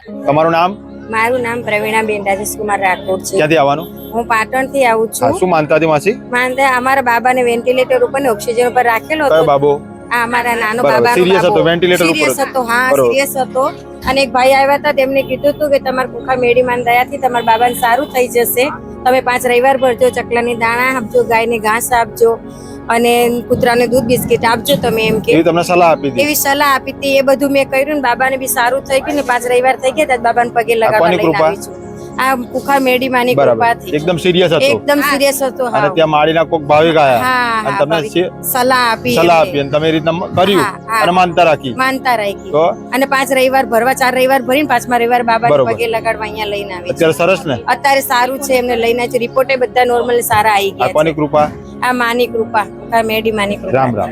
તમારું નામ? મારું નામ પ્રવીણાબેન રાજેશકુમાર રાઠોડ છે. ક્યાંથી આવવાનું? હું પાટણ થી આવું છું. શું માનતા હતી માસી? માનતા અમારા બાબાને વેન્ટિલેટર ઉપર ઓક્સિજન ઉપર રાખેલો હતો. કયો બાબો? આ અમારા નાનો બરાબર. બાબા સિરિયસ હતો, વેન્ટિલેટર ઉપર સિરિયસ હતો. હા, બરાબર. સિરિયસ હતો. અને એક ભાઈ આવ્યા હતા, તેમને કીધું હતું કે તમારા કુખા મેડીમાન દયાથી તમારા બાબાને સારું થઈ જશે. તમે 5 રવિવાર ભરજો, ચકલાની દાણા આપજો, ગાયને ઘાસ આપજો અને કૂતરાને દૂધ બિસ્કિટ આપજો. તમે એમ કે એવી તમને સલાહ આપી હતી? એવી સલાહ આપી હતી. એ બધું મેં કર્યું ને બાબાને બી સારું થઈ ગયું ને 5 રવિવાર થઈ ગયા ત્યારે બાબાને પગે લગાડવા કોની લઈને કૃપા? આવી છું. આ કુખા મેડીમાની બરાબર. કૃપાથી. એકદમ સિરિયસ હતો એકદમ સિરિયસ હતો. અને હા, ત્યાં માળીના કોક ભાવિક આયા હા, અને હા, તમને ભાવિક. સલાહ આપી સલાહ એમને. આપી અને તમે એ રીતના કર્યું હા, હા. અને માનતા રાખી. માનતા રાખી તો અને 5 રવિવાર ભરવા, 4 રવિવાર ભરીને 5મા રવિવાર બાબાને બરોબર. પગે લગાડવા અહીંયા લઈને આવી અત્યારે સરસ ને? અત્યારે સારું છે. એમને લઈને છે. રિપોર્ટે બધા નોર્મલ સારા આવી આ ગયા કોની છે. કૃપા? આ માની કૃપા, આ મેડી માની કૃપા. રામ રામ.